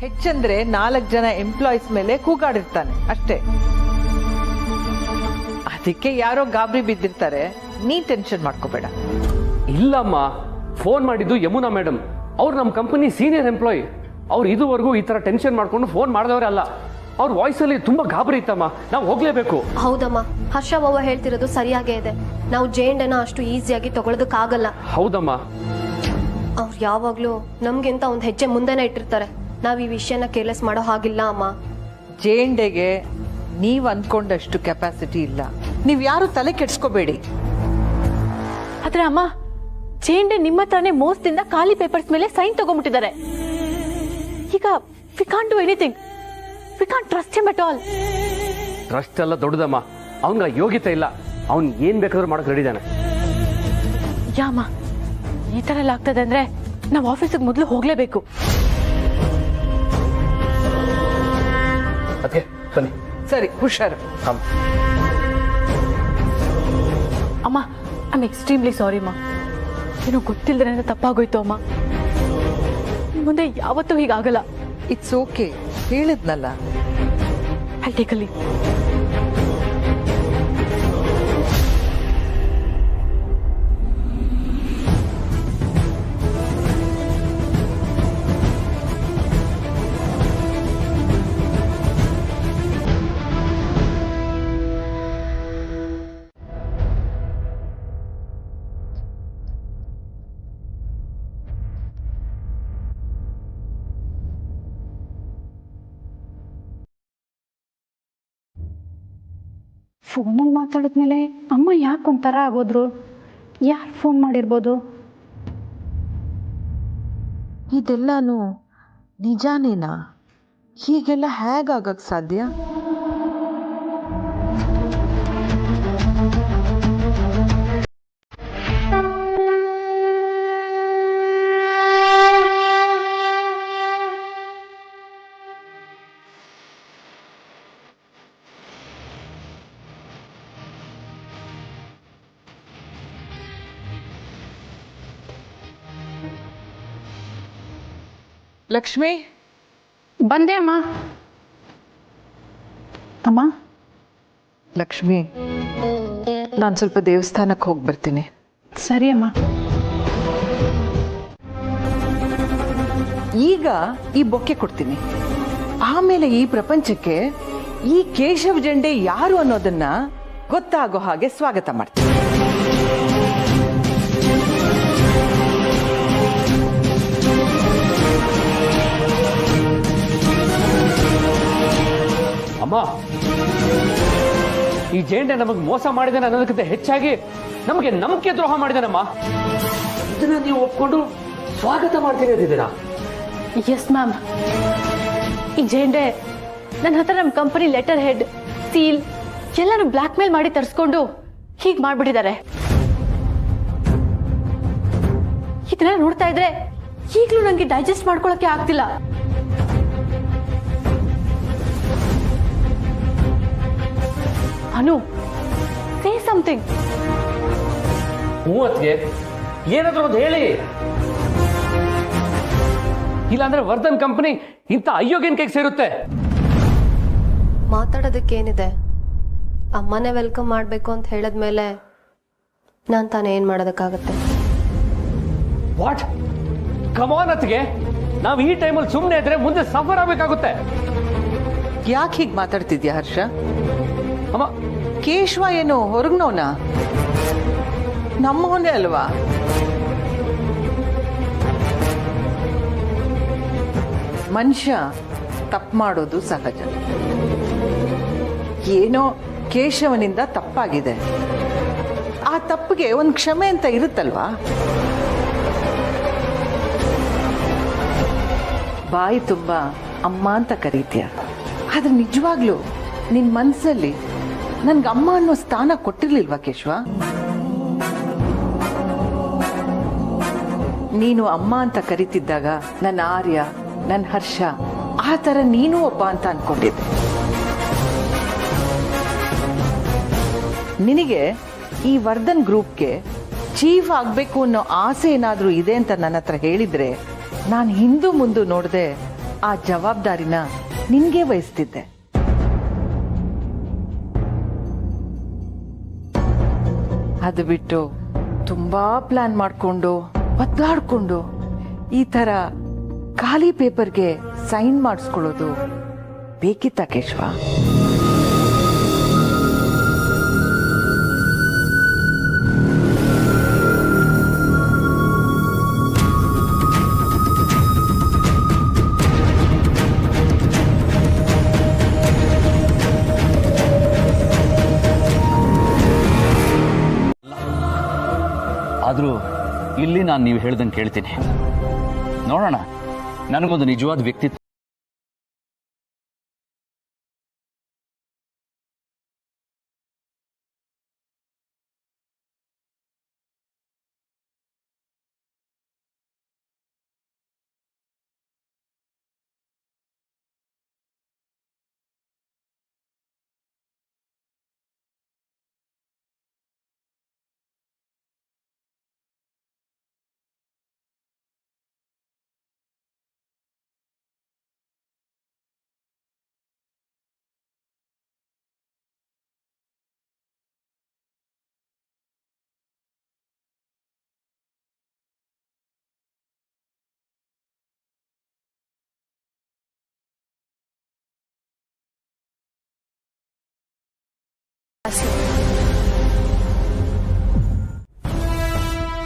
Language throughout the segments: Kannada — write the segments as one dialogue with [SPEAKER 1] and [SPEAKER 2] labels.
[SPEAKER 1] ಹೆಚ್ಚಂದ್ರೆ 4 ಜನ ಎಂಪ್ಲಾಯೀಸ್ ಮೇಲೆ ಕೂಗಾಡಿರ್ತಾನೆ ಅಷ್ಟೇ. ಅದಕ್ಕೆ ಯಾರೋ ಗಾಬರಿ ಬಿದ್ದಿರ್ತಾರೆ, ನೀ ಟೆನ್ಷನ್ ಮಾಡ್ಕೋಬೇಡ.
[SPEAKER 2] ಇಲ್ಲಮ್ಮ, ಫೋನ್ ಮಾಡಿದ್ದು ಯಮುನಾ ಮೇಡಮ್. ಅವ್ರು ನಮ್ಮ ಕಂಪನಿ ಸೀನಿಯರ್ ಎಂಪ್ಲಾಯಿ. ಅವ್ರು ಇದುವರೆಗೂ ಈ ತರ ಟೆನ್ಷನ್ ಮಾಡ್ಕೊಂಡು ಫೋನ್ ಮಾಡಿದವರೇ ಅಲ್ಲ. ಅವ್ರ ವಾಯ್ಸಲ್ಲಿ ತುಂಬಾ ಗಾಬರಿ ಇತ್ತಮ್ಮ. ನಾವು ಹೋಗ್ಲೇಬೇಕು.
[SPEAKER 3] ಹೌದಮ್ಮ, ಹರ್ಷ ಅವ್ವ ಹೇಳ್ತಿರೋದು ಸರಿಯಾಗೇ ಇದೆ. ನಾವು ಜೇಂಡನ ಅಷ್ಟು ಈಸಿಯಾಗಿ ತಗೊಳ್ಳೋದಕ್ಕಾಗಲ್ಲ.
[SPEAKER 2] ಹೌದಮ್ಮ,
[SPEAKER 3] ಅವ್ರು ಯಾವಾಗ್ಲೂ ನಮ್ಗಿಂತ ಒಂದ್ ಹೆಜ್ಜೆ ಮುಂದೆನೆ ಇಟ್ಟಿರ್ತಾರೆ. ನಾವ್ ಈ ವಿಷಯನ ಕೇರ್ಲೆಸ್ ಮಾಡೋ ಹಾಗಿಲ್ಲ ಅಮ್ಮ.
[SPEAKER 1] ಜೇಂಡೆಗೆ ನೀವ್ ಅನ್ಕೊಂಡಷ್ಟು ಕೆಪಾಸಿಟಿ ಇಲ್ಲ. ನೀವ್ ಯಾರು ತಲೆ ಕೆಡ್ಸ್ಕೋಬೇಡಿ.
[SPEAKER 4] ಆದ್ರೆ ಅಮ್ಮ, ಜೇಂಡೆ ನಿಮ್ಮ ಹತ್ರನೇ ಮೋಸದಿಂದ ಖಾಲಿ ಪೇಪರ್ಸ್ ಮೇಲೆ ಸೈನ್ ತಗೊಂಡ್ಬಿಟ್ಟಿದ್ದಾರೆ. ಈಗ we can't do anything. We can't trust him at all.
[SPEAKER 2] Trust ಎಲ್ಲ ದೊಡ್ಡದಮ್ಮ. ಅವನ್ಗ ಯೋಗ್ಯತೆ ಇಲ್ಲ. ಅವ್ನ್ ಏನ್ ಬೇಕಾದ್ರೂ ಮಾಡಕ್ ರೆಡಿ ಇದ್ದಾನೆ.
[SPEAKER 4] ಯಾಮ, ಈ ತರ ಎಲ್ಲ ಆಗ್ತದೆ ಅಂದ್ರೆ ನಾವು ಆಫೀಸಿಗೆ ಮೊದಲು ಹೋಗ್ಲೇಬೇಕು.
[SPEAKER 2] ಅದಕ್ಕೆ ಬನ್ನಿ.
[SPEAKER 1] ಸರಿ, ಹುಷಾರು.
[SPEAKER 4] ಅಮ್ಮ, ಐ ಆಮ್ ಎಕ್ಸ್ಟ್ರೀಮ್ಲಿ ಸಾರಿ ಅಮ್ಮ. ಏನೋ ಗೊತ್ತಿಲ್ಲದೆ ತಪ್ಪಾಗೋಯ್ತು ಅಮ್ಮ. ಮುಂದೆ ಯಾವತ್ತೂ ಹೀಗಾಗಲ್ಲ.
[SPEAKER 1] ಇಟ್ಸ್ ಓಕೆ, ಹೇಳಿದ್ನಲ್ಲ.
[SPEAKER 4] I take a leave.
[SPEAKER 5] ಫೋನಲ್ಲಿ ಮಾತಾಡಿದ್ಮೇಲೆ ಅಮ್ಮ ಯಾಕೆ ಒಂಥರ ಆಗೋದ್ರು? ಯಾರು ಫೋನ್ ಮಾಡಿರ್ಬೋದು?
[SPEAKER 1] ಇದೆಲ್ಲಾನು ನಿಜಾನೇನಾ? ಹೀಗೆಲ್ಲ ಹೇಗಾಗಕ್ ಸಾಧ್ಯ? ಲಕ್ಷ್ಮಿ,
[SPEAKER 5] ಬಂದೆ ಅಮ್ಮ. ಅಮ್ಮ,
[SPEAKER 1] ಲಕ್ಷ್ಮಿ, ನಾನು ಸ್ವಲ್ಪ ದೇವಸ್ಥಾನಕ್ಕೆ ಹೋಗಿ ಬರ್ತೀನಿ.
[SPEAKER 5] ಸರಿ ಅಮ್ಮ.
[SPEAKER 1] ಈಗ ಈ ಬೊಕ್ಕೆ ಕೊಡ್ತೀನಿ. ಆಮೇಲೆ ಈ ಪ್ರಪಂಚಕ್ಕೆ ಈ ಕೇಶವ್ ಜೆಂಡೆ ಯಾರು ಅನ್ನೋದನ್ನ ಗೊತ್ತಾಗೋ ಹಾಗೆ ಸ್ವಾಗತ ಮಾಡ್ತೀನಿ.
[SPEAKER 2] ಅಮ್ಮ, ಈ ಜೇಂಡೆ ನಮಗೆ ಮೋಸ ಮಾಡಿದಾನೆ ಅನ್ನೋದಕ್ಕಿಂತ ಹೆಚ್ಚಾಗಿ ನಮಗೆ ನಂಬಿಕೆ ದ್ರೋಹ ಮಾಡಿದಾನಮ್ಮ. ಇದನ್ನ ನೀವು ಒಪ್ಕೊಂಡು ಸ್ವಾಗತ ಮಾಡ್ತೀನಿ ಅಂತಿದ್ದೀರಾ?
[SPEAKER 4] Yes ma'am. ಈ ಜೇಂಡೆ ನನ್ನ ಹತ್ರ ನಮ್ಮ ಕಂಪನಿ ಲೆಟರ್ ಹೆಡ್, ಸೀಲ್ ಎಲ್ಲಾನು ಬ್ಲಾಕ್ ಮೇಲ್ ಮಾಡಿ ತರಿಸ್ಕೊಂಡು ಹೀಗೆ ಮಾಡ್ಬಿಟ್ಟಿದ್ದಾರೆ. ಇದನ್ನ ನೋಡ್ತಾ ಇದ್ರೆ ಈಗಲೂ ನಂಗೆ ಡೈಜೆಸ್ಟ್ ಮಾಡ್ಕೊಳಕ್ಕೆ ಆಗ್ತಿಲ್ಲ. ಅನು, ಸೇ ಸಮಥಿಂಗ್.
[SPEAKER 2] ಮೂವತ್ಗೆ ಏನಾದ್ರೂ ಒಂದು ಹೇಳಿ. ಇಲ್ಲಾಂದ್ರೆ ವರ್ಧನ್ ಕಂಪನಿ ಇಂಥ ಅಯೋಗ್ಯನ ಕೈಗೆ ಸೇರುತ್ತೆ.
[SPEAKER 3] ಮಾತಾಡೋದಕ್ಕೇನಿದೆ? ಅಮ್ಮನೇ ವೆಲ್ಕಮ್ ಮಾಡ್ಬೇಕು ಅಂತ ಹೇಳದ್ಮೇಲೆ ನಾನ್ ತಾನೇ ಏನ್ ಮಾಡೋದಕ್ಕಾಗತ್ತೆ?
[SPEAKER 2] ವಾಟ್? ಕಮಾನ್ ಅತ್ಗೆ, ನಾವು ಈ ಟೈಮಲ್ಲಿ ಸುಮ್ಮನೆ ಇದ್ರೆ ಮುಂದೆ ಸಫರ್ ಆಗ್ಬೇಕಾಗುತ್ತೆ.
[SPEAKER 1] ಯಾಕೆ ಹೀಗೆ ಮಾತಾಡ್ತಿದ್ಯಾ ಹರ್ಷ?
[SPEAKER 2] ಅಮ್ಮ,
[SPEAKER 1] ಕೇಶವ ಏನು ಹೊರಗ್ನೋನ? ನಮ್ಮವನೇ ಅಲ್ವಾ? ಮನುಷ್ಯ ತಪ್ಪು ಮಾಡೋದು ಸಹಜ. ಏನೋ ಕೇಶವನಿಂದ ತಪ್ಪಾಗಿದೆ, ಆ ತಪ್ಪಿಗೆ ಒಂದು ಕ್ಷಮೆ ಅಂತ ಇರುತ್ತಲ್ವಾ? ಬಾಯಿ ತುಂಬಾ ಅಮ್ಮ ಅಂತ ಕರೀತೀಯ, ಆದ್ರೆ ನಿಜವಾಗ್ಲೂ ನಿನ್ ಮನ್ಸಲ್ಲಿ ನನ್ಗೆ ಅಮ್ಮ ಅನ್ನೋ ಸ್ಥಾನ ಕೊಟ್ಟಿರ್ಲಿಲ್ವಾ ಕೇಶವ? ನೀನು ಅಮ್ಮ ಅಂತ ಕರೀತಿದ್ದಾಗ ನನ್ನ ಆರ್ಯ, ನನ್ನ ಹರ್ಷ, ಆ ಥರ ನೀನು ಒಬ್ಬ ಅಂತ ಅನ್ಕೊಂಡಿದ್ದೆ. ನಿನಗೆ ಈ ವರ್ಧನ್ ಗ್ರೂಪ್ಗೆ ಚೀಫ್ ಆಗಬೇಕು ಅನ್ನೋ ಆಸೆ ಏನಾದರೂ ಇದೆ ಅಂತ ನನ್ನ ಹತ್ರ ಹೇಳಿದ್ರೆ ನಾನು ಹಿಂದೂ ಮುಂದೆ ನೋಡದೆ ಆ ಜವಾಬ್ದಾರಿನ ನಿನ್ಗೆ ವಹಿಸ್ತಿದ್ದೆ. ಅದು ಬಿಟ್ಟು ತುಂಬಾ ಪ್ಲಾನ್ ಮಾಡ್ಕೊಂಡು ಒದ್ದಾಡ್ಕೊಂಡು ಈ ತರ ಖಾಲಿ ಪೇಪರ್ಗೆ ಸೈನ್ ಮಾಡಿಸ್ಕೊಳ್ಳೋದು ಬೇಕಿತ್ತ ಕೇಶವ?
[SPEAKER 6] ಆದರೂ ಇಲ್ಲಿ ನಾನು ನೀವು ಹೇಳ್ದಂಗೆ ಕೇಳ್ತೀನಿ. ನೋಡೋಣ, ನನಗೊಂದು ನಿಜವಾದ ವ್ಯಕ್ತಿತ್ವ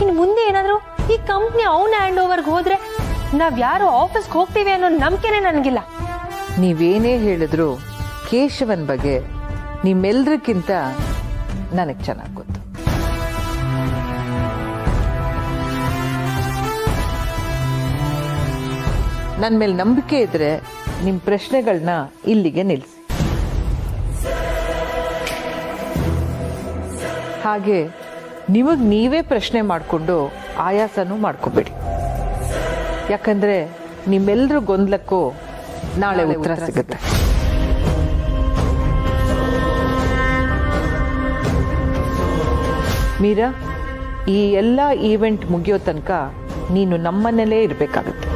[SPEAKER 3] ಇನ್ನು ಮುಂದೆ ಏನಾದ್ರು ಈ ಕಂಪ್ನಿ ಅವನ ಹ್ಯಾಂಡ್ ಓವರ್ಗೆ ಹೋದ್ರೆ ನಾವ್ ಯಾರು ಆಫೀಸ್ಗೆ ಹೋಗ್ತೀವಿ ಅನ್ನೋ ನಂಬಿಕೆನೇ ನನಗಿಲ್ಲ.
[SPEAKER 1] ನೀವೇನೇ ಹೇಳಿದ್ರು ಕೇಶವನ್ ಬಗ್ಗೆ ನಿಮ್ಮೆಲ್ರಕ್ಕಿಂತ ನನಗೆ ಚೆನ್ನಾಗಿ ಗೊತ್ತು. ನನ್ನ ಮೇಲೆ ನಂಬಿಕೆ ಇದ್ರೆ ನಿಮ್ಮ ಪ್ರಶ್ನೆಗಳನ್ನ ಇಲ್ಲಿಗೆ ನಿಲ್ಲಿಸಿ. ಹಾಗೆ ನಿಮಗೆ ನೀವೇ ಪ್ರಶ್ನೆ ಮಾಡಿಕೊಂಡು ಆಯಾಸನೂ ಮಾಡ್ಕೋಬೇಡಿ. ಯಾಕಂದ್ರೆ ನಿಮ್ಮೆಲ್ಲರ ಗೊಂದಲಕ್ಕೂ ನಾಳೆ ಉತ್ತರ ಸಿಗುತ್ತೆ. ಮೀರಾ, ಈ ಎಲ್ಲ ಈವೆಂಟ್ ಮುಗಿಯೋ ತನಕ ನೀನು ನಮ್ಮನೇಲೇ ಇರಬೇಕಾಗುತ್ತೆ.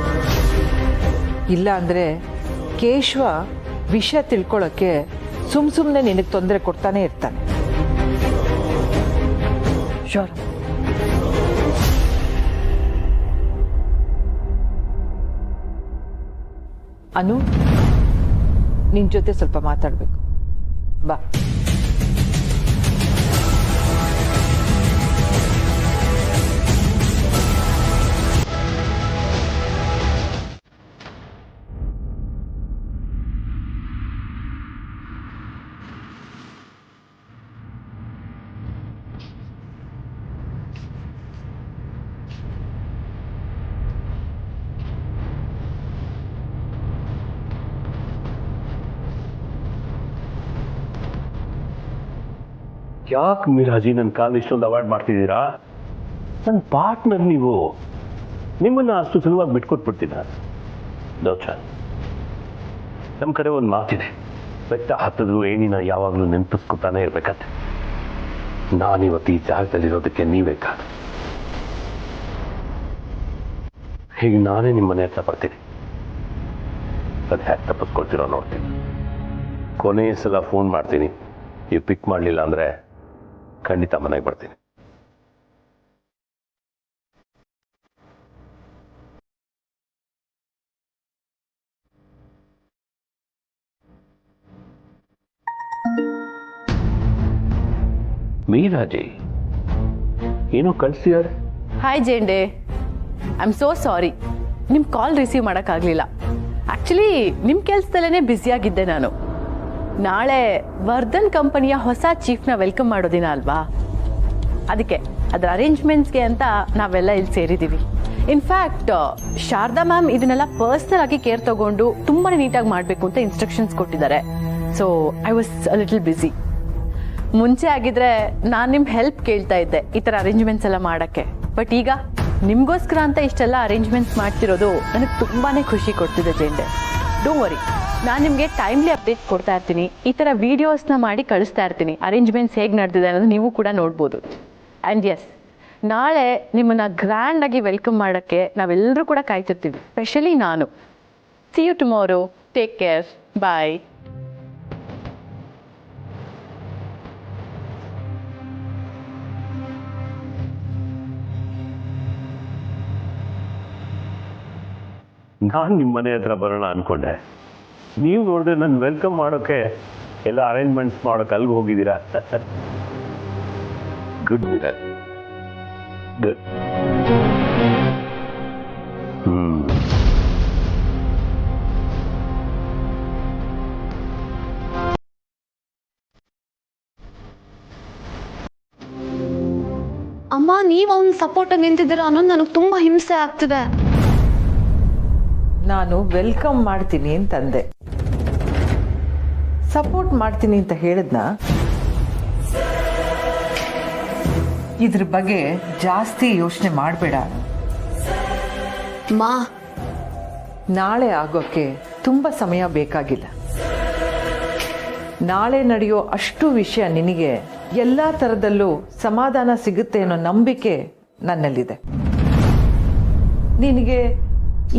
[SPEAKER 1] ಇಲ್ಲ ಅಂದ್ರೆ ಕೇಶವ ವಿಷಯ ತಿಳ್ಕೊಳ್ಳೋಕ್ಕೆ ಸುಮ್ಮನೆ ನಿನಗೆ ತೊಂದರೆ ಕೊಡ್ತಾನೆ ಇರ್ತಾನೆ. ಶೋರ್. ಅನು, ನಿನ್ ಜೊತೆ ಸ್ವಲ್ಪ ಮಾತಾಡ್ಬೇಕು, ಬಾ.
[SPEAKER 7] ಯಾಕೆ ಮೀರಾಜಿ ನನ್ನ ಕಾಲ್ ಇಷ್ಟೊಂದು ಅವಾಯ್ಡ್ ಮಾಡ್ತಿದ್ದೀರಾ? ನನ್ನ ಪಾರ್ಟ್ನರ್ ನೀವು, ನಿಮ್ಮನ್ನ ಅಷ್ಟು ಸುಲಭವಾಗಿ ಬಿಟ್ಕೊಟ್ಬಿಡ್ತೀನ? ದೋಚ, ನಮ್ಮ ಕಡೆ ಒಂದು ಮಾತಿದೆ, ಬೆಟ್ಟ ಹತ್ತದ್ರು ಏನಿನ ಯಾವಾಗಲೂ ನೆನಪಿಸ್ಕೊತಾನೆ ಇರ್ಬೇಕಂತೆ. ನಾನಿವತ್ತು ಈ ಜಾಗದಲ್ಲಿರೋದಕ್ಕೆ ನೀವೇ ಕಾರಣ. ಹೀಗೆ ನಾನೇ ನಿಮ್ಮನೆ ಹತ್ರ ಬರ್ತೀನಿ. ಅದು ಹ್ಯಾಕ್ ತಪ್ಪಿಸ್ಕೊಳ್ತಿರೋ ನೋಡ್ತೀನಿ. ಕೊನೆಯ ಸಲ ಫೋನ್ ಮಾಡ್ತೀನಿ, ನೀವು ಪಿಕ್ ಮಾಡಲಿಲ್ಲ ಅಂದರೆ ಖಂಡಿತ ಮನೆಗೆ ಬರ್ತೀನಿ. ಮೀರಾಜಿ ಏನೋ ಕಳಿಸಿದ್ದಾರೆ.
[SPEAKER 4] ಹಾಯ್ ಜೇಂಡೆ, ಐ ಆಮ್ ಸೋ ಸಾರಿ, ನಿಮ್ಮ ಕಾಲ್ ರಿಸೀವ್ ಮಾಡೋಕ್ಕಾಗಲಿಲ್ಲ. ಆ್ಯಕ್ಚುಲಿ ನಿಮ್ಮ ಕೆಲಸದಲ್ಲೇ ಬ್ಯುಸಿಯಾಗಿದ್ದೆ ನಾನು. ನಾಳೆ ವರ್ಧನ್ ಕಂಪನಿಯ ಹೊಸ ಚೀಫ್ನ ವೆಲ್ಕಮ್ ಮಾಡೋ ದಿನ ಅಲ್ವಾ, ಅದಕ್ಕೆ ಅದರ ಅರೇಂಜ್ಮೆಂಟ್ಸ್ಗೆ ಅಂತ ನಾವೆಲ್ಲ ಇಲ್ಲಿ ಸೇರಿದ್ದೀವಿ. ಇನ್ಫ್ಯಾಕ್ಟ್ ಶಾರದಾ ಮ್ಯಾಮ್ ಇದನ್ನೆಲ್ಲ ಪರ್ಸ್ನಲ್ ಆಗಿ ಕೇರ್ ತಗೊಂಡು ತುಂಬಾ ನೀಟಾಗಿ ಮಾಡಬೇಕು ಅಂತ ಇನ್ಸ್ಟ್ರಕ್ಷನ್ಸ್ ಕೊಟ್ಟಿದ್ದಾರೆ. So I was a little busy. ಮುಂಚೆ ಆಗಿದ್ರೆ ನಾನು ನಿಮ್ಮ ಹೆಲ್ಪ್ ಕೇಳ್ತಾ ಇದ್ದೆ ಈ ಥರ ಅರೇಂಜ್ಮೆಂಟ್ಸ್ ಎಲ್ಲ ಮಾಡೋಕ್ಕೆ. ಬಟ್ ಈಗ ನಿಮಗೋಸ್ಕರ ಅಂತ ಇಷ್ಟೆಲ್ಲ ಅರೇಂಜ್ಮೆಂಟ್ಸ್ ಮಾಡ್ತಿರೋದು ನನಗೆ ತುಂಬಾ ಖುಷಿ ಕೊಡ್ತಿದೆ ಜೇಂಡೆ. ಡೋಂಟ್ ವರಿ, ನಾನು ನಿಮಗೆ ಟೈಮ್ಲಿ ಅಪ್ಡೇಟ್ ಕೊಡ್ತಾ ಇರ್ತೀನಿ. ಈ ಥರ ವೀಡಿಯೋಸ್ನ ಮಾಡಿ ಕಳಿಸ್ತಾ ಇರ್ತೀನಿ, ಅರೇಂಜ್ಮೆಂಟ್ಸ್ ಹೇಗೆ ನಡೆದಿದೆ ಅನ್ನೋದು ನೀವು ಕೂಡ ನೋಡ್ಬೋದು. ಆ್ಯಂಡ್ ಎಸ್, ನಾಳೆ ನಿಮ್ಮನ್ನು ಗ್ರ್ಯಾಂಡಾಗಿ ವೆಲ್ಕಮ್ ಮಾಡೋಕ್ಕೆ ನಾವೆಲ್ಲರೂ ಕೂಡ ಕಾಯ್ತಿರ್ತೀವಿ, ಸ್ಪೆಷಲಿ ನಾನು. See you tomorrow. Take care. Bye.
[SPEAKER 7] ನಾನು ನಿಮ್ಮ ಮನೆ ಹತ್ರ ಬರೋಣ ಅಂದ್ಕೊಂಡೆ, ನೀವು ನೋಡಿದ್ರೆ ನನ್ನ ವೆಲ್ಕಮ್ ಮಾಡೋಕ್ಕೆ ಎಲ್ಲ ಅರೇಂಜ್ಮೆಂಟ್ಸ್ ಮಾಡೋಕೆ ಅಲ್ಲಿಗೆ ಹೋಗಿದ್ದೀರಾ. Good good.
[SPEAKER 3] ಅಮ್ಮ ನೀವು ಅವ್ನ ಸಪೋರ್ಟಾಗಿ ನಿಂತಿದ್ದೀರ ಅನ್ನೋದು ನನಗೆ ತುಂಬ ಹಿಂಸೆ ಆಗ್ತಿದೆ.
[SPEAKER 1] ನಾನು ವೆಲ್ಕಮ್ ಮಾಡ್ತೀನಿ ಅಂತಂದೆ, ಸಪೋರ್ಟ್ ಮಾಡ್ತೀನಿ ಅಂತ ಹೇಳಿದ್ನ. ಇದ್ರ ಬಗ್ಗೆ ಜಾಸ್ತಿ ಯೋಚನೆ ಮಾಡಬೇಡ.
[SPEAKER 3] ಮಾ,
[SPEAKER 1] ನಾಳೆ ಆಗೋಕ್ಕೆ ತುಂಬ ಸಮಯ ಬೇಕಾಗಿಲ್ಲ. ನಾಳೆ ನಡೆಯೋ ಅಷ್ಟು ವಿಷಯ ನಿನಗೆ ಎಲ್ಲ ಥರದಲ್ಲೂ ಸಮಾಧಾನ ಸಿಗುತ್ತೆ ಅನ್ನೋ ನಂಬಿಕೆ ನನ್ನಲ್ಲಿದೆ. ನಿನಗೆ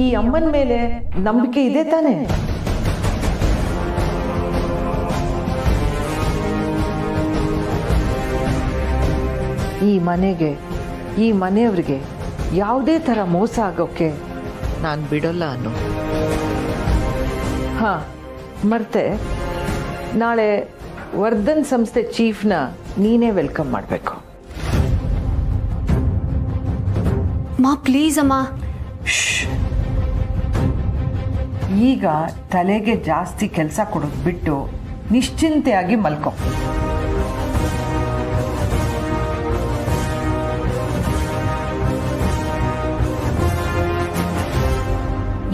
[SPEAKER 1] ಈ ಅಮ್ಮನ ಮೇಲೆ ನಂಬಿಕೆ ಇದೆ ತಾನೇ? ಈ ಮನೆಗೆ, ಈ ಮನೆಯವ್ರಿಗೆ ಯಾವುದೇ ಥರ ಮೋಸ ಆಗೋಕ್ಕೆ ನಾನು ಬಿಡೋಲ್ಲ ಅನ್ನೋ. ಹಾಂ, ಮರ್ತೆ, ನಾಳೆ ವರ್ಧನ್ ಸಂಸ್ಥೆ ಚೀಫ್ನ ನೀನೇ ವೆಲ್ಕಮ್ ಮಾಡಬೇಕು.
[SPEAKER 3] ಮಾ ಪ್ಲೀಸ್ ಅಮ್ಮ.
[SPEAKER 1] ಈಗ ತಲೆಗೆ ಜಾಸ್ತಿ ಕೆಲಸ ಕೊಡೋದು ಬಿಟ್ಟು ನಿಶ್ಚಿಂತೆಯಾಗಿ ಮಲ್ಕೊ.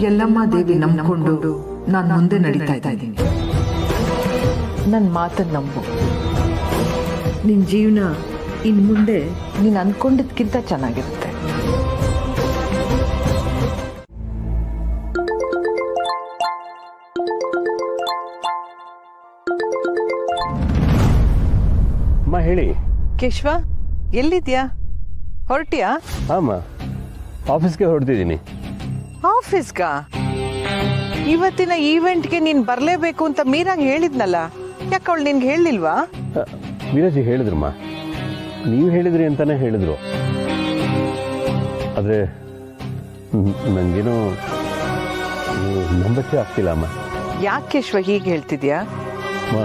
[SPEAKER 1] ಯಲ್ಲಮ್ಮ ದೇವಿ ನಂಬಿಕೊಂಡು ನಾನು ಮುಂದೆ ನಡೀತಾ ಇದ್ದೀನಿ. ನನ್ನ ಮಾತನ್ನು ನಂಬು. ನಿನ್ನ ಜೀವನ ಇನ್ನು ಮುಂದೆ ನೀನು ಅಂದ್ಕೊಂಡಿದ್ದಕ್ಕಿಂತ ಚೆನ್ನಾಗಿರುತ್ತೆ.
[SPEAKER 7] ಅಮ್ಮ ಹೇಳಿ.
[SPEAKER 1] ಕೇಶವ, ಎಲ್ಲಿದ್ಯಾ? ಹೊರಟಿಯಾ?
[SPEAKER 7] ಹಾಂ, ಆಫೀಸ್ಗೆ ಹೊರಡ್ತಿದ್ದೀನಿ.
[SPEAKER 1] ಆಫೀಸ್ಗಾ? ಇವತ್ತಿನ ಈವೆಂಟ್ಗೆ ನೀನು ಬರಲೇಬೇಕು ಅಂತ ಮೀರಾಗ್ ಹೇಳಿದ್ನಲ್ಲ, ಯಾಕೆ ಅವಳು ನಿನ್ಗೆ ಹೇಳಿಲ್ವಾ?
[SPEAKER 7] ವೀರಾಜಿ ಹೇಳಿದ್ರಮ್ಮ, ನೀವು ಹೇಳಿದ್ರಿ ಅಂತಾನೆ ಹೇಳಿದ್ರು. ಆದರೆ ನನಗೇನೋ ನಂಬಕ್ಕೆ ಆಗ್ತಿಲ್ಲ ಅಮ್ಮ.
[SPEAKER 1] ಯಾಕೆ ಕೇಶವ ಹೀಗೆ ಹೇಳ್ತಿದ್ಯಾ?
[SPEAKER 7] ಅಮ್ಮ,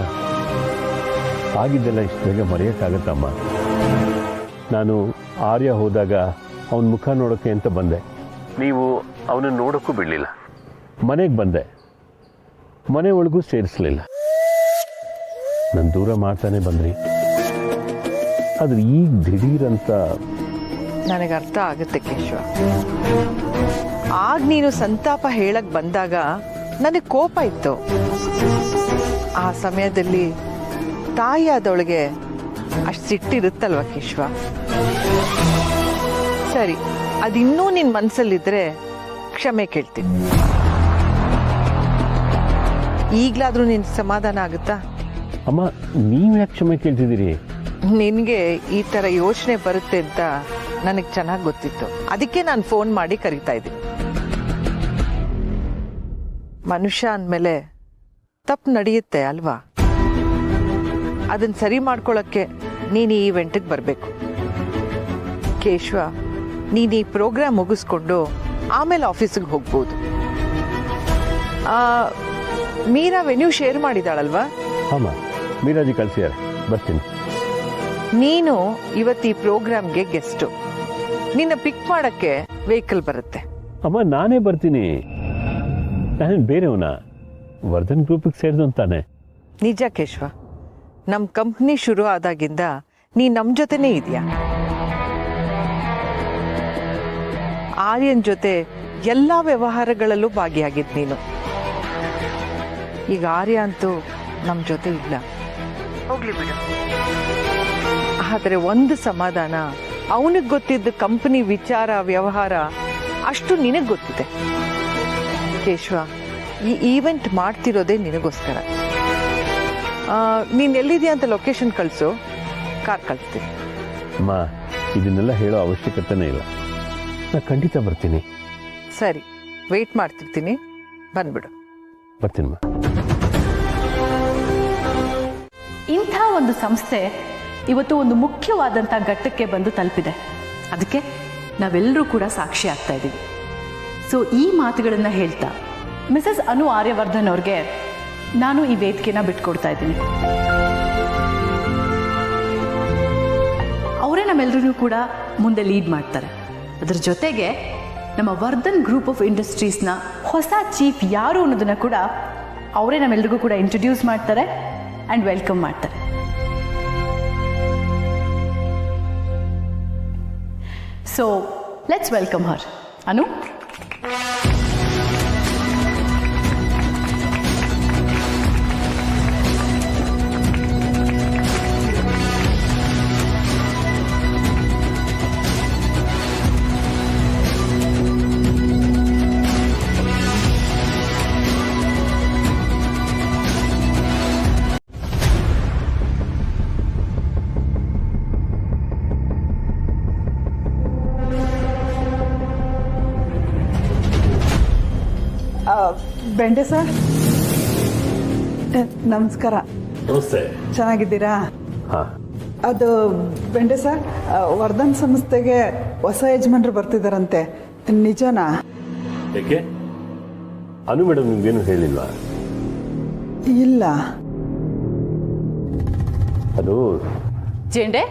[SPEAKER 7] ಆಗಿದ್ದೆಲ್ಲ ಇಷ್ಟು ಬೇಗ ಮರೆಯೋಕ್ಕಾಗತ್ತಮ್ಮ. ನಾನು ಆರ್ಯ ಹೋದಾಗ ಅವನ ಮುಖ ನೋಡೋಕ್ಕೆ ಅಂತ ಬಂದೆ. ನೀವು ಅವನನ್ನು ನೋಡೋಕ್ಕೂ ಬಿಡಲಿಲ್ಲ. ಮನೆಗೆ ಬಂದೆ, ಮನೆ ಒಳಗೂ ಸೇರಿಸಲಿಲ್ಲ. ನಾನು ದೂರ ಮಾಡ್ತಾನೆ ಬಂದ್ರಿ. ಆದ್ರೆ ಈಗ ದಿಢೀರಂತ
[SPEAKER 1] ನನಗೆ ಅರ್ಥ ಆಗುತ್ತೆ ಕೇಶವ. ಆಗ ನೀನು ಸಂತಾಪ ಹೇಳಕ್ ಬಂದಾಗ ನನಗೆ ಕೋಪ ಇತ್ತು. ಆ ಸಮಯದಲ್ಲಿ ತಾಯಿಯಾದವಳಿಗೆ ಅಷ್ಟು ಸಿಟ್ಟಿರುತ್ತಲ್ವ ಕೇಶವ? ಸರಿ, ಅದಿನ್ನೂ ನಿನ್ನ ಮನಸ್ಸಲ್ಲಿದ್ರೆ ಕ್ಷಮೆ ಕೇಳ್ತೀನಿ. ಈಗಲಾದ್ರೂ ನಿನ್ ಸಮಾಧಾನ ಆಗುತ್ತಾ?
[SPEAKER 7] ಅಮ್ಮ, ನೀವು ಯಾಕೆ ಕ್ಷಮೆ ಕೇಳ್ತಿದ್ದೀರಿ?
[SPEAKER 1] ನಿನಗೆ ಈ ಥರ ಯೋಚನೆ ಬರುತ್ತೆ ಅಂತ ನನಗೆ ಚೆನ್ನಾಗಿ ಗೊತ್ತಿತ್ತು. ಅದಕ್ಕೆ ನಾನು ಫೋನ್ ಮಾಡಿ ಕರಿತಾ ಇದ್ದೀನಿ. ಮನುಷ್ಯ ಅಂದಮೇಲೆ ತಪ್ಪು ನಡೆಯುತ್ತೆ ಅಲ್ವಾ? ಅದನ್ನ ಸರಿ ಮಾಡ್ಕೊಳ್ಳೋಕ್ಕೆ ನೀನು ಈ ಇವೆಂಟಿಗೆ ಬರಬೇಕು. ಕೇಶವ, ನೀನು ಈ ಪ್ರೋಗ್ರಾಮ್ ಮುಗಿಸ್ಕೊಂಡು ಆಮೇಲೆ ಆಫೀಸಿಗೆ ಹೋಗ್ಬೋದು. ಮೀರಾ ವೆನ್ಯೂ ಶೇರ್ ಮಾಡಿದಾಳಲ್ವಾ?
[SPEAKER 7] ಅಮ್ಮ, ಮೀರಾಜಿ ಕಳಿಸಿದ್ದಾರೆ, ಬರ್ತೀನಿ.
[SPEAKER 1] ನೀನು ಇವತ್ತು ಈ ಪ್ರೋಗ್ರಾಮ್ಗೆ ಗೆಸ್ಟು. ನಿನ್ನ ಪಿಕ್ ಮಾಡಕ್ಕೆ ವೆಹಿಕಲ್ ಬರುತ್ತೆ.
[SPEAKER 7] ಅಮ್ಮ, ನಾನೇ ಬರ್ತೀನಿ. ನಾನೇನು ಬೇರೆಯವನ? ವರ್ಧನ್ ಗ್ರೂಪಿಗೆ ಸೇರಿದಂತಾನೆ.
[SPEAKER 1] ನಿಜ ಕೇಶವ, ನಮ್ಮ ಕಂಪ್ನಿ ಶುರು ಆದಾಗಿಂದ ನೀ ನಮ್ಮ ಜೊತೆನೇ ಇದೆಯಾ. ಆರ್ಯನ್ ಜೊತೆ ಎಲ್ಲ ವ್ಯವಹಾರಗಳಲ್ಲೂ ಭಾಗಿಯಾಗಿದ್ದು ನೀನು. ಈಗ ಆರ್ಯ ಅಂತೂ ನಮ್ಮ ಜೊತೆ ಇಲ್ಲ, ಹೋಗ್ಲಿ ಬಿಡು. ಆದರೆ ಒಂದು ಸಮಾಧಾನ, ಅವನಿಗೆ ಗೊತ್ತಿದ್ದ ಕಂಪನಿ ವಿಚಾರ ವ್ಯವಹಾರ ಅಷ್ಟು ನಿನಗೆ ಗೊತ್ತಿದೆ. ಕೇಶವ, ಈ ಈವೆಂಟ್ ಮಾಡ್ತಿರೋದೇ ನಿನಗೋಸ್ಕರ. ನೀನು ಎಲ್ಲಿದೆಯಾ ಅಂತ ಲೊಕೇಶನ್ ಕಳಿಸು, ಕಾರ್ ಕಳಿಸ್ತೀನಿ.
[SPEAKER 7] ಅಮ್ಮ, ಇದನ್ನೆಲ್ಲ ಹೇಳೋ ಅವಶ್ಯಕತೆನೇ ಇಲ್ಲ. ನಾನು ಖಂಡಿತ ಬರ್ತೀನಿ.
[SPEAKER 1] ಸರಿ, ವೆಯ್ಟ್ ಮಾಡ್ತಿರ್ತೀನಿ. ಬಂದ್ಬಿಡು.
[SPEAKER 7] ಬರ್ತೀನಿ ಮಾ.
[SPEAKER 4] ಇಂಥ ಒಂದು ಸಂಸ್ಥೆ ಇವತ್ತು ಒಂದು ಮುಖ್ಯವಾದಂಥ ಘಟ್ಟಕ್ಕೆ ಬಂದು ತಲುಪಿದೆ. ಅದಕ್ಕೆ ನಾವೆಲ್ಲರೂ ಕೂಡ ಸಾಕ್ಷಿ ಆಗ್ತಾ ಇದ್ದೀವಿ. ಸೊ ಈ ಮಾತುಗಳನ್ನು ಹೇಳ್ತಾ ಮಿಸಸ್ ಅನು ಆರ್ಯವರ್ಧನ್ ಅವ್ರಿಗೆ ನಾನು ಈ ವೇದಿಕೆನ ಬಿಟ್ಕೊಡ್ತಾ ಇದ್ದೀನಿ. ಅವರೇ ನಮ್ಮೆಲ್ಲರೂ ಕೂಡ ಮುಂದೆ ಲೀಡ್ ಮಾಡ್ತಾರೆ. ಅದ್ರ ಜೊತೆಗೆ ನಮ್ಮ ವರ್ಧನ್ ಗ್ರೂಪ್ ಆಫ್ ಇಂಡಸ್ಟ್ರೀಸ್ನ ಹೊಸ ಚೀಫ್ ಯಾರು ಅನ್ನೋದನ್ನ ಕೂಡ ಅವರೇ ನಮ್ಮೆಲ್ರಿಗೂ ಕೂಡ ಇಂಟ್ರೊಡ್ಯೂಸ್ ಮಾಡ್ತಾರೆ ಆ್ಯಂಡ್ ವೆಲ್ಕಮ್ ಮಾಡ್ತಾರೆ. ಸೊ ಲೆಟ್ಸ್ ವೆಲ್ಕಮ್ ಹರ್. ಅನು,
[SPEAKER 8] ಬೆಂಡೆ ಸರ್, ನಮಸ್ಕಾರ.
[SPEAKER 7] ನಮಸ್ತೆ.
[SPEAKER 8] ಚೆನ್ನಾಗಿದ್ದೀರಾ?
[SPEAKER 7] ಹಾಂ.
[SPEAKER 8] ಅದು ಬೆಂಡೆ ಸರ್, ವರ್ಧನ್ ಸಂಸ್ಥೆಗೆ ಹೊಸ ಯಜಮಾನರು ಬರ್ತಿದ್ದಾರಂತೆ, ನಿಜನಾ?
[SPEAKER 7] ಯಾಕೆ ಅನು ಮೇಡಮ್ ನಿಮ್ಗೇನು ಹೇಳಿಲ್ವಾ?
[SPEAKER 8] ಇಲ್ಲ.
[SPEAKER 7] ಅದು
[SPEAKER 4] ಜೇಂಡೆ,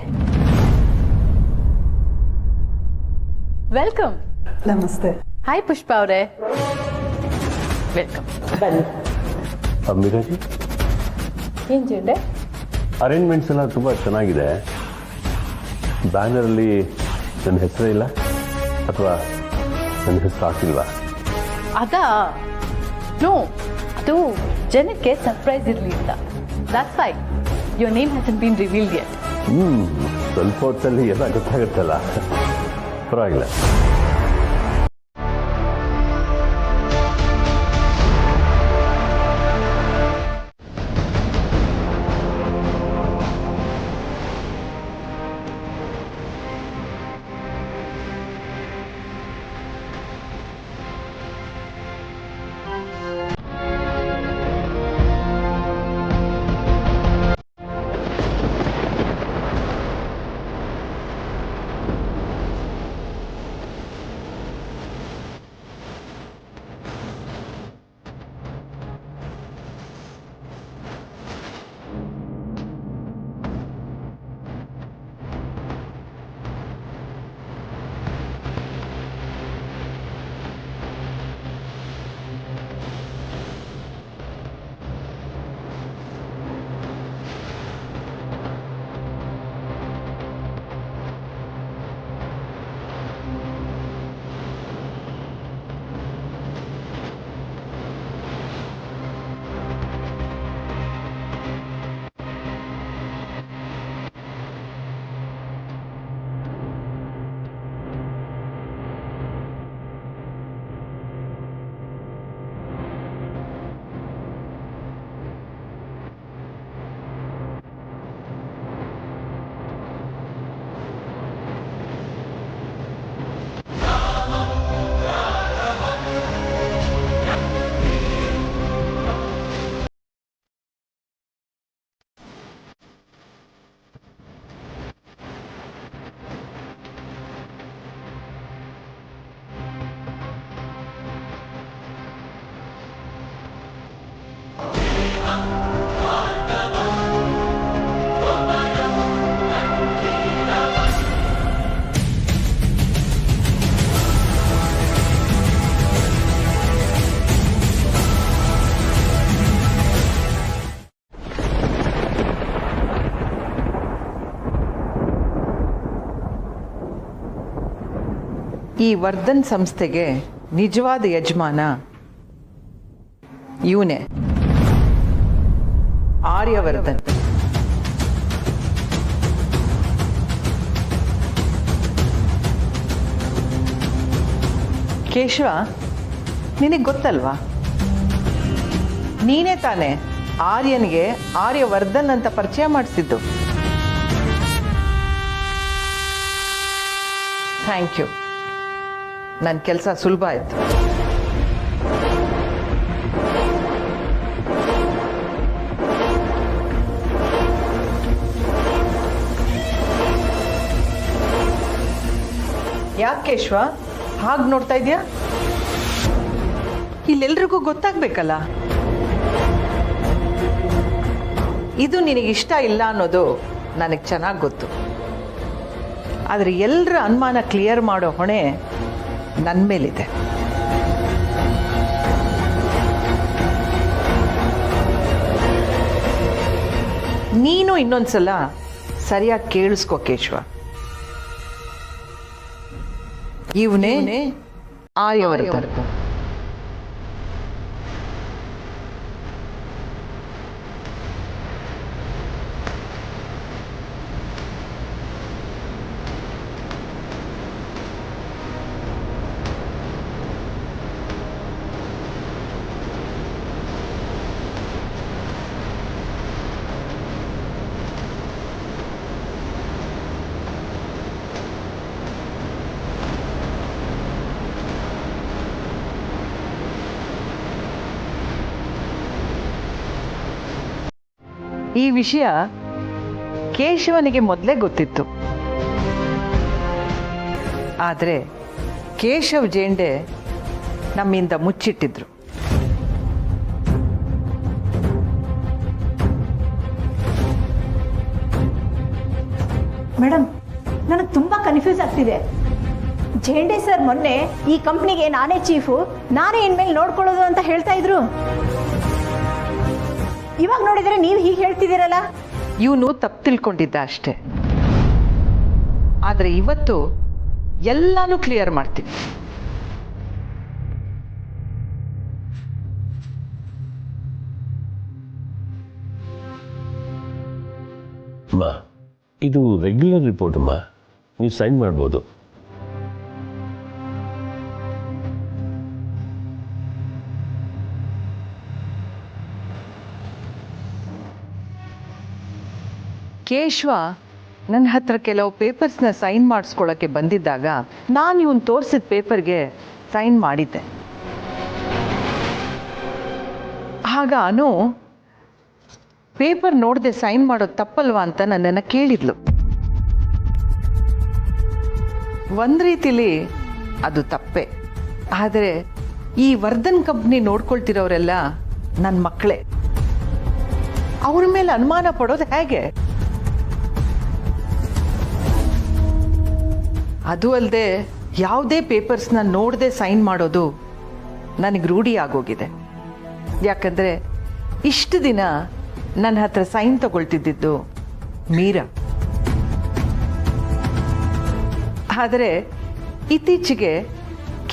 [SPEAKER 4] ವೆಲ್ಕಮ್.
[SPEAKER 8] ನಮಸ್ತೆ.
[SPEAKER 4] ಹಾಯ್ ಪುಷ್ಪ ಅವರೇ, ವೆಲ್ಕಮ್.
[SPEAKER 8] ಬನ್ನಿ.
[SPEAKER 7] ಮೀರಾಜಿ,
[SPEAKER 4] ಏನ್ ಜೇಂಡೆ?
[SPEAKER 7] ಅರೇಂಜ್ಮೆಂಟ್ಸ್ ಎಲ್ಲ ತುಂಬ ಚೆನ್ನಾಗಿದೆ. ಬ್ಯಾನರಲ್ಲಿ ನನ್ನ ಹೆಸರೇ ಇಲ್ಲ ಅಥವಾ ನನ್ನ ಹೆಸರು ಹಾಕಿಲ್ವಾ?
[SPEAKER 4] ಅದಾ? ನೋ, ಅದು ಜನಕ್ಕೆ ಸರ್ಪ್ರೈಸ್ ಇರಲಿ ಅಂತ. That's why your name hasn't been revealed yet.
[SPEAKER 7] ಸ್ವಲ್ಪ ಹೊತ್ತಲ್ಲಿ ಎಲ್ಲ ಗೊತ್ತಾಗುತ್ತಲ್ಲ, ಪರವಾಗಿಲ್ಲ.
[SPEAKER 1] ಈ ವರ್ಧನ್ ಸಂಸ್ಥೆಗೆ ನಿಜವಾದ ಯಜಮಾನ ಇವನೇ, ಆರ್ಯವರ್ಧನ್. ಕೇಶವ, ನಿನಗೆ ಗೊತ್ತಲ್ವಾ? ನೀನೇ ತಾನೇ ಆರ್ಯನ್ಗೆ ಆರ್ಯವರ್ಧನ್ ಅಂತ ಪರಿಚಯ ಮಾಡಿಸಿದ್ದು. ಥ್ಯಾಂಕ್ ಯು, ನನ್ನ ಕೆಲಸ ಸುಲಭ ಆಯ್ತು. ಯಾಕೆ ಕೇಶವ ಹಾಗೆ ನೋಡ್ತಾ ಇದೀಯಾ? ಇಲ್ಲೆಲ್ರಿಗೂ ಗೊತ್ತಾಗ್ಬೇಕಲ್ಲ. ಇದು ನಿನಗಿಷ್ಟ ಇಲ್ಲ ಅನ್ನೋದು ನನಗೆ ಚೆನ್ನಾಗಿ ಗೊತ್ತು. ಆದರೆ ಎಲ್ಲರ ಅನುಮಾನ ಕ್ಲಿಯರ್ ಮಾಡೋ ಹೊಣೆ ನನ್ನ ಮೇಲಿದೆ. ನೀನು ಇನ್ನೊಂದ್ಸಲ ಸರಿಯಾಗಿ ಕೇಳಿಸ್ಕೋ ಕೇಶವ. ಇವನೇ ಆರ್ಯವರ್ಧನ್. ಈ ವಿಷಯ ಕೇಶವನಿಗೆ ಮೊದಲೇ ಗೊತ್ತಿತ್ತು. ಆದರೆ ಕೇಶವ್ ಜೇಂಡೆ ನಮ್ಮಿಂದ ಮುಚ್ಚಿಟ್ಟಿದ್ರು.
[SPEAKER 9] ಮೇಡಮ್, ನನಗೆ ತುಂಬ ಕನ್ಫ್ಯೂಸ್ ಆಗ್ತಿದೆ. ಜೇಂಡೆ ಸರ್ ಮೊನ್ನೆ ಈ ಕಂಪ್ನಿಗೆ ನಾನೇ ಚೀಫು, ನಾನೇ ಇನ್ಮೇಲೆ ನೋಡ್ಕೊಳ್ಳೋದು ಅಂತ ಹೇಳ್ತಾ ಇದ್ರು. ಇವಾಗ ನೋಡಿದ್ರೆ ನೀವು ಹೀಗೆ ಹೇಳ್ತಿದ್ದೀರಲ್ಲ.
[SPEAKER 1] ಇವನು ತಪ್ಪು ತಿಳ್ಕೊಂಡಿದ್ದ ಅಷ್ಟೇ. ಆದರೆ ಇವತ್ತು ಎಲ್ಲಾನು ಕ್ಲಿಯರ್ ಮಾಡ್ತೀನಿ.
[SPEAKER 7] ಅಮ್ಮ, ಇದು ರೆಗ್ಯುಲರ್ ರಿಪೋರ್ಟ್ ಅಮ್ಮ, ನೀವು ಸೈನ್ ಮಾಡ್ಬೋದು.
[SPEAKER 1] ಕೇಶವ ನನ್ನ ಹತ್ರ ಕೆಲವು ಪೇಪರ್ಸ್ನ ಸೈನ್ ಮಾಡಿಸ್ಕೊಳ್ಳೋಕ್ಕೆ ಬಂದಿದ್ದಾಗ ನಾನು ಇವನು ತೋರಿಸಿದ ಪೇಪರ್ಗೆ ಸೈನ್ ಮಾಡಿದ್ದೆ. ಆಗ ಅನು ಪೇಪರ್ ನೋಡದೆ ಸೈನ್ ಮಾಡೋದು ತಪ್ಪಲ್ವಾ ಅಂತ ನನ್ನನ್ನು ಕೇಳಿದ್ಲು. ಒಂದು ರೀತಿಲಿ ಅದು ತಪ್ಪೆ. ಆದರೆ ಈ ವರ್ಧನ್ ಕಂಪ್ನಿ ನೋಡ್ಕೊಳ್ತಿರೋರೆಲ್ಲ ನನ್ನ ಮಕ್ಕಳೇ. ಅವ್ರ ಮೇಲೆ ಅನುಮಾನ ಪಡೋದು ಹೇಗೆ? ಅದು ಅಲ್ಲದೆ ಯಾವುದೇ ಪೇಪರ್ಸ್ನ ನೋಡದೆ ಸೈನ್ ಮಾಡೋದು ನನಗೆ ರೂಢಿ ಆಗೋಗಿದೆ. ಯಾಕಂದರೆ ಇಷ್ಟು ದಿನ ನನ್ನ ಹತ್ರ ಸೈನ್ ತಗೊಳ್ತಿದ್ದಿದ್ದು ಮೀರಾ. ಆದರೆ ಇತ್ತೀಚೆಗೆ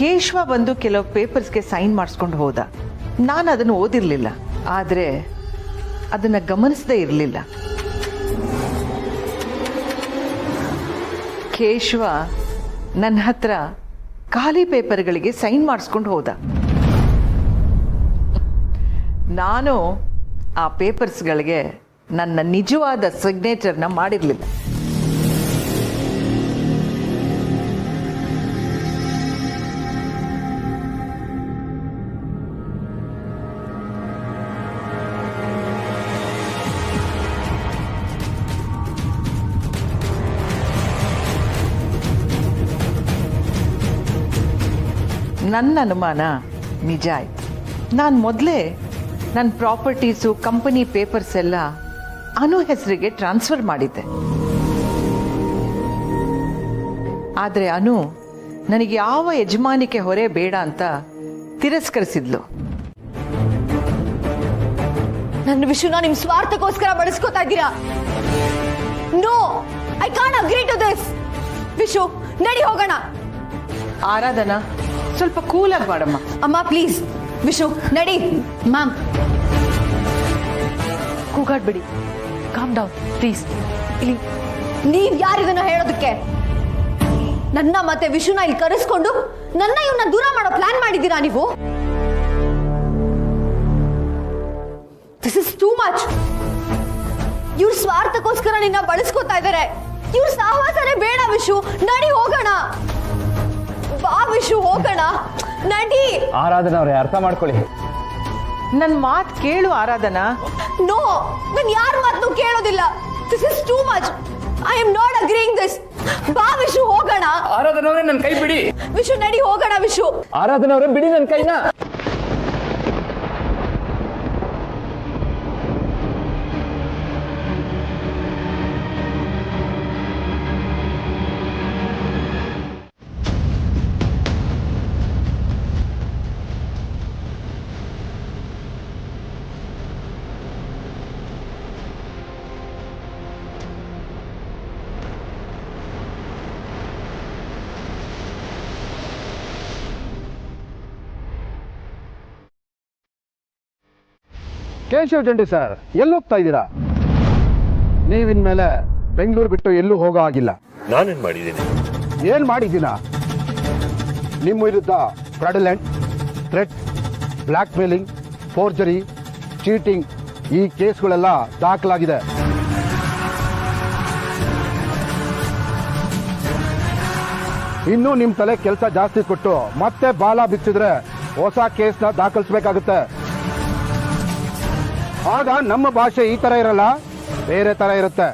[SPEAKER 1] ಕೇಶವ ಬಂದು ಕೆಲವು ಪೇಪರ್ಸ್ಗೆ ಸೈನ್ ಮಾಡಿಸ್ಕೊಂಡು ಹೋದ. ನಾನು ಅದನ್ನು ಓದಿರಲಿಲ್ಲ, ಆದರೆ ಅದನ್ನು ಗಮನಿಸದೇ ಇರಲಿಲ್ಲ. ಕೇಶವ ನನ್ನ ಹತ್ರ ಖಾಲಿ ಪೇಪರ್ಗಳಿಗೆ ಸೈನ್ ಮಾಡಿಸ್ಕೊಂಡು ಹೋದ. ನಾನು ಆ ಪೇಪರ್ಸ್ಗಳಿಗೆ ನನ್ನ ನಿಜವಾದ ಸಿಗ್ನೇಚರ್ನ ಮಾಡಿರಲಿಲ್ಲ. ನನ್ನ ಅನುಮಾನ ನಿಜ ಆಯ್ತು. ನಾನು ಮೊದಲೇ ನನ್ನ ಪ್ರಾಪರ್ಟೀಸು, ಕಂಪನಿ ಪೇಪರ್ಸ್ ಎಲ್ಲ ಅನು ಹೆಸರಿಗೆ ಟ್ರಾನ್ಸ್ಫರ್ ಮಾಡಿದ್ದೆ. ಆದರೆ ಅನು ನನಗೆ ಯಾವ ಯಜಮಾನಿಕೆ ಹೊರೆ ಬೇಡ ಅಂತ ತಿರಸ್ಕರಿಸಿದ್ಲು.
[SPEAKER 3] ನನ್ನ ವಿಷಯನ ನಿಮ್ ಸ್ವಾರ್ಥಕ್ಕೋಸ್ಕರ ಬಳಸ್ಕೋತಾ ಇದ್ದೀರಾ. No, I can't agree to this. Vishu, ನಡಿ ಹೋಗೋಣ.
[SPEAKER 1] ಆರಾಧನಾ, ಸ್ವಲ್ಪ ಕೂಲಾಗಿ ಮಾಡಮ್ಮ.
[SPEAKER 3] ಅಮ್ಮ ಪ್ಲೀಸ್. ವಿಶು, ನಡಿ.
[SPEAKER 4] ಮ್ಯಾಮ್, ಕೂಗಾಡ್ಬಿಡಿ. Calm down please.
[SPEAKER 3] ಇಲ್ಲಿ ನೀವ್ ಯಾರಿದನ್ನ ಹೇಳೋದಕ್ಕೆ? ನನ್ನ ಮತ್ತೆ ವಿಶುನ ಇಲ್ಲಿ ಕರೆಸ್ಕೊಂಡು ನನ್ನ ಇವನ್ನ ದೂರ ಮಾಡೋ ಪ್ಲಾನ್ ಮಾಡಿದ್ದೀರಾ ನೀವು? This is too much. ಇವ್ರ ಸ್ವಾರ್ಥಕ್ಕೋಸ್ಕರ ನಿನ್ನ ಬಳಸ್ಕೋತಾ ಇದ್ದಾರೆ. ಇವ್ರ ಸಹವಾಸನೆ ಬೇಡ ವಿಶು. ನಡಿ ಹೋಗೋಣ. ಬಾ ವಿಶು, ಹೋಗೋಣ. ನಡಿ.
[SPEAKER 6] ಆರಾಧನಾ ಅವರೇ, ಅರ್ಥ ಮಾಡ್ಕೊಳ್ಳಿ.
[SPEAKER 1] ನನ್ನ ಮಾತು ಕೇಳು ಆರಾಧನಾ.
[SPEAKER 3] ನೋ, ನಾನು ಯಾರ ಮಾತನ್ನು ಕೇಳೋದಿಲ್ಲ. This is too much. I am not agreeing this. ಬಾ ವಿಶು ಹೋಗೋಣ.
[SPEAKER 2] ಆರಾಧನಾ ಅವರೇ ನನ್ನ ಕೈ ಬಿಡಿ.
[SPEAKER 3] ವಿಶು ನಡಿ ಹೋಗೋಣ ವಿಶು.
[SPEAKER 6] ಆರಾಧನಾ ಅವರೇ ಬಿಡಿ ನನ್ನ ಕೈನ.
[SPEAKER 10] ಕೇಶವ್ ಜಂಡಿ ಸರ್, ಎಲ್ಲಿ ಹೋಗ್ತಾ ಇದ್ದೀರಾ? ನೀವಿನ್ಮೇಲೆ ಬೆಂಗಳೂರು ಬಿಟ್ಟು ಎಲ್ಲೂ ಹೋಗೋ ಆಗಿಲ್ಲ.
[SPEAKER 7] ನಾನೇನ್ ಮಾಡಿದ್ದೀನಿ?
[SPEAKER 10] ಏನ್ ಮಾಡಿದ್ದೀನ? ನಿಮ್ಮ ವಿರುದ್ಧ fraudulent, threat, blackmailing, forgery, cheating ಈ ಕೇಸ್ಗಳೆಲ್ಲ ದಾಖಲಾಗಿದೆ. ಇನ್ನೂ ನಿಮ್ಮ ತಲೆ ಕೆಲಸ ಜಾಸ್ತಿ ಕೊಟ್ಟು ಮತ್ತೆ ಬಾಲ ಬಿಚ್ಚಿದ್ರೆ ಹೊಸ ಕೇಸ್ನ ದಾಖಲಿಸಬೇಕಾಗುತ್ತೆ. ಆಗ ನಮ್ಮ ಭಾಷೆ ಈ ತರ ಇರಲ್ಲ, ಬೇರೆ ತರ ಇರುತ್ತೆ.